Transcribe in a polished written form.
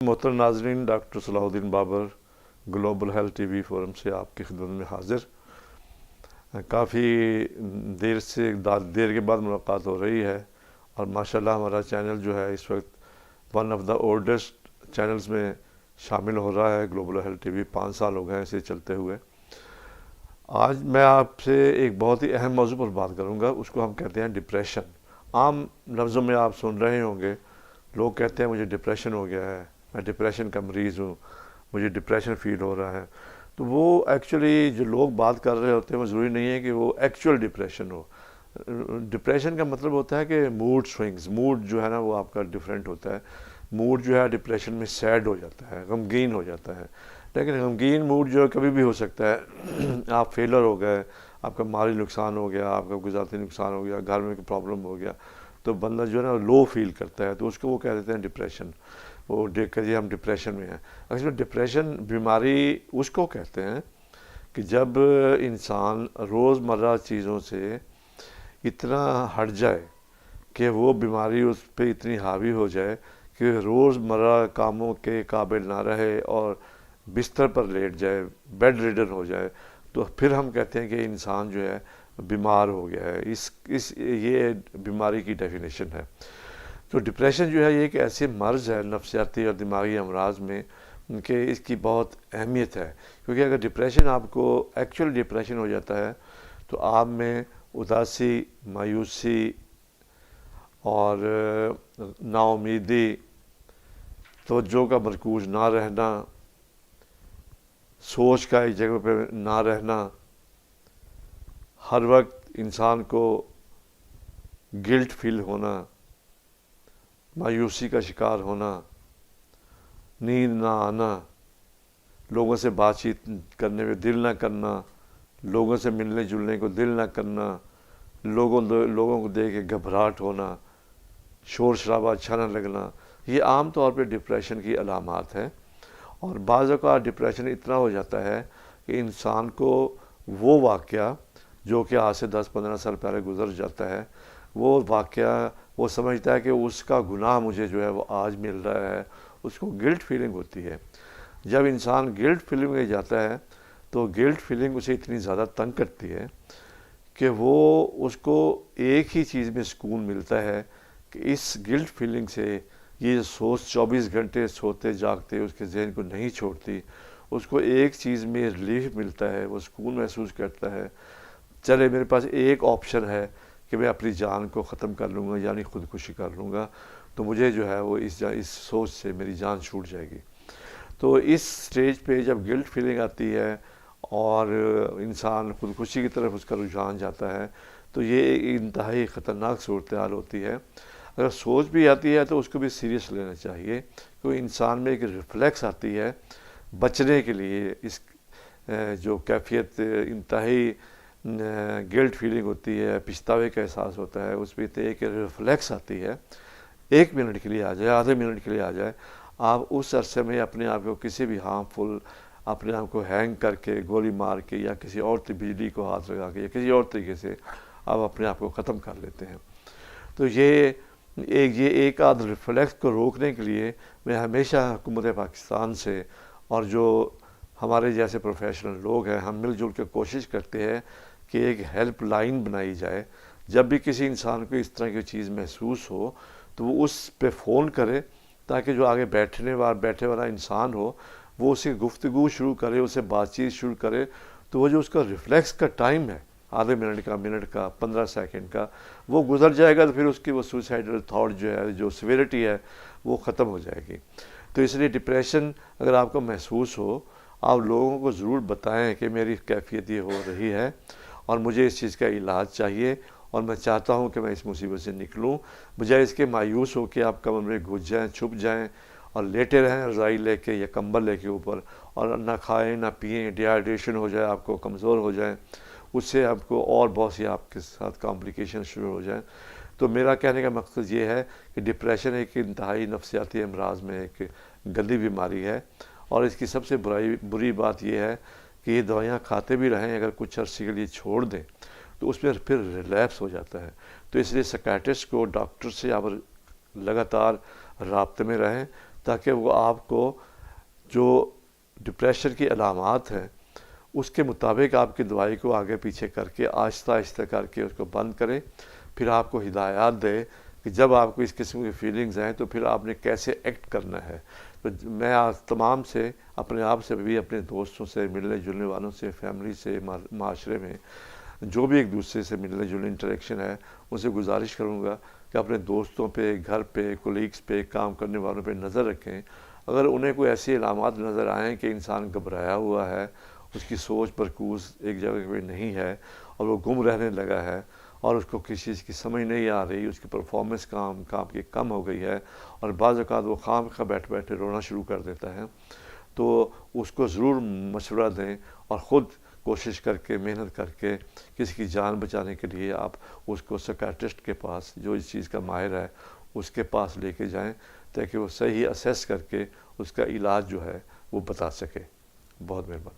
मोहतरम नाजरीन, doctor Salahuddin Babar global health TV forum से आपकी खिदमत में हाजिर। काफ़ी देर के बाद मुलाकात हो रही है और माशाल्लाह हमारा चैनल जो है इस वक्त one of the oldest channels में शामिल हो रहा है। ग्लोबल हेल्थ टीवी 5 साल हो गए इसे चलते हुए। आज मैं आपसे एक बहुत ही अहम मौजू पर बात करूंगा, उसको हम कहते हैं डिप्रेशन। आम लफ्ज़ों में आप सुन रहे होंगे, लोग कहते हैं मुझे डिप्रेशन हो गया है, मैं डिप्रेशन का मरीज़ हूँ, मुझे डिप्रेशन फील हो रहा है। तो वो एक्चुअली जो लोग बात कर रहे होते हैं वो ज़रूरी नहीं है कि वो एक्चुअल डिप्रेशन हो। डिप्रेशन का मतलब होता है कि मूड स्विंग्स, मूड जो है ना वो आपका डिफरेंट होता है। मूड जो है डिप्रेशन में सैड हो जाता है, गमगीन हो जाता है। लेकिन गमगीन मूड जो है कभी भी हो सकता है। आप फेलर हो गए, आपका माली नुकसान हो गया, आपका गुजारती नुकसान हो गया, घर में कोई प्रॉब्लम हो गया, तो बंदा जो है ना लो फील करता है, तो उसको वो कह देते हैं डिप्रेशन। वो देख कर जी हम डिप्रेशन में हैं। एक्चुअली डिप्रेशन बीमारी उसको कहते हैं कि जब इंसान रोज़मर्रा चीज़ों से इतना हट जाए कि वो बीमारी उस पर इतनी हावी हो जाए कि रोज़मर्रा कामों के काबिल ना रहे और बिस्तर पर लेट जाए, बेड रिडन हो जाए, तो फिर हम कहते हैं कि इंसान जो है बीमार हो गया है। ये बीमारी की डेफिनेशन है। तो डिप्रेशन जो है ये एक ऐसे मर्ज़ है नफ्सियाती और दिमागी अमराज में कि इसकी बहुत अहमियत है। क्योंकि अगर डिप्रेशन आपको एक्चुअल डिप्रेशन हो जाता है तो आप में उदासी, मायूसी और नाउमीदी, तवज्जो का मरकूज़ ना रहना, सोच का एक जगह पर ना रहना, हर वक्त इंसान को गिल्ट फील होना, मायूसी का शिकार होना, नींद ना आना, लोगों से बातचीत करने में दिल ना करना, लोगों से मिलने जुलने को दिल ना करना, लोगों को देख के घबराहट होना, शोर शराबा अच्छा ना लगना, ये आम तौर पे डिप्रेशन की अलामात हैं। और बाज़ औक़ात डिप्रेशन इतना हो जाता है कि इंसान को वो वाक़या जो कि आज से 10-15 साल पहले गुज़र जाता है, वो वाक़या वो समझता है कि उसका गुनाह मुझे जो है वो आज मिल रहा है, उसको गिल्ट फीलिंग होती है। जब इंसान गिल्ट फीलिंग में जाता है तो गिल्ट फीलिंग उसे इतनी ज़्यादा तंग करती है कि वो उसको एक ही चीज़ में सुकून मिलता है कि इस गिल्ट फीलिंग से ये सोच 24 घंटे सोते जागते उसके जहन को नहीं छोड़ती, उसको एक चीज़ में रिलीफ मिलता है, वो सुकून महसूस करता है। चले मेरे पास एक ऑप्शन है कि मैं अपनी जान को ख़त्म कर लूँगा, यानी ख़ुदकुशी कर लूँगा, तो मुझे जो है वो इस सोच से मेरी जान छूट जाएगी। तो इस स्टेज पे जब गिल्ट फीलिंग आती है और इंसान ख़ुदकुशी की तरफ उसका रुझान जाता है, तो ये इंतहाई ख़तरनाक सूरत हाल होती है। अगर सोच भी आती है तो उसको भी सीरियस लेना चाहिए, क्योंकि इंसान में एक रिफ्लेक्स आती है बचने के लिए। इस जो कैफियत इंतहाई गिल्ट फीलिंग होती है, पछतावे का एहसास होता है, उस पर एक रिफ्लेक्स आती है, 1 मिनट के लिए आ जाए, आधे मिनट के लिए आ जाए, आप उस अरसे में अपने आप को किसी भी हार्मफुल, अपने आप को हैंग करके, गोली मार के, या किसी और बिजली को हाथ लगा के, या किसी और तरीके से आप अपने आप को ख़त्म कर लेते हैं। तो ये एक आध रिफ्लेक्स को रोकने के लिए मैं हमेशा हुकूमत पाकिस्तान से और जो हमारे जैसे प्रोफेशनल लोग हैं, हम मिलजुल के कोशिश करते हैं कि एक हेल्प लाइन बनाई जाए। जब भी किसी इंसान को इस तरह की चीज़ महसूस हो तो वो उस पे फ़ोन करे, ताकि जो आगे बैठे वाला इंसान हो वो उससे गुफ्तगू शुरू करे, उससे बातचीत शुरू करे। तो वो जो उसका रिफ्लेक्स का टाइम है, आधे मिनट का, मिनट का, 15 सेकंड का, वो गुजर जाएगा, तो फिर उसकी वो सुसाइडल थॉट जो है, जो सिविरिटी है, वो ख़त्म हो जाएगी। तो इसलिए डिप्रेशन अगर आपको महसूस हो, आप लोगों को ज़रूर बताएं कि मेरी कैफियत ये हो रही है और मुझे इस चीज़ का इलाज चाहिए और मैं चाहता हूं कि मैं इस मुसीबत से निकलूं। बजाय इसके मायूस हो कि आप कमरे में घुस जाएं, छुप जाएं और लेटे रहें रज़ाई लेके या कंबल लेके ऊपर, और ना खाएं ना पिएं, डिहाइड्रेशन हो जाए, आपको कमज़ोर हो जाए, उससे आपको और बहुत सी आपके साथ कॉम्प्लिकेशन शुरू हो जाएं। तो मेरा कहने का मकसद ये है कि डिप्रेशन एक इंतहाई नफ्सियाती अमराज में एक गंदी बीमारी है, और इसकी सबसे बुरी बात यह है कि ये दवाइयाँ खाते भी रहें, अगर कुछ अर्से के लिए छोड़ दें तो उसमें फिर रिलैप्स हो जाता है। तो इसलिए साइकियाट्रिस्ट को, डॉक्टर से आप लगातार राब्ते में रहें, تاکہ وہ آپ کو جو ڈپریشن کی علامات ہیں اس کے مطابق آپ کی دوائی کو آگے پیچھے کر کے آہستہ آہستہ کر کے اس کو بند کرے، پھر آپ کو ہدایات دے کہ جب آپ کو اس قسم کی فیلنگز ہیں تو پھر آپ نے کیسے ایکٹ کرنا ہے۔ تو میں آج تمام سے، اپنے آپ سے بھی، اپنے دوستوں سے، ملنے جلنے والوں سے، فیملی سے، معاشرے میں جو بھی ایک دوسرے سے ملنے جلنے انٹریکشن ہے، ان سے گزارش کروں گا کہ اپنے دوستوں پہ، گھر پہ، کولیگز پہ، کام کرنے والوں پہ نظر رکھیں۔ اگر انہیں کوئی ایسی علامات نظر آئیں کہ انسان گھبرایا ہوا ہے، اس کی سوچ مرکوز ایک جگہ پہ نہیں ہے اور وہ گم رہنے لگا ہے اور اس کو کسی چیز کی سمجھ نہیں آ رہی، اس کی پرفارمنس کام کی کم ہو گئی ہے اور بعض اوقات وہ خام خواہ بیٹھ بیٹھے رونا شروع کر دیتا ہے، تو اس کو ضرور مشورہ دیں اور خود کوشش کر کے، محنت کر کے کسی کی جان بچانے کے لیے آپ اس کو سائیکیٹرسٹ کے پاس، جو اس چیز کا ماہر ہے، اس کے پاس لے کے جائیں تاکہ وہ صحیح اسیس کر کے اس کا علاج جو ہے وہ بتا سکے۔ بہت مہربانی۔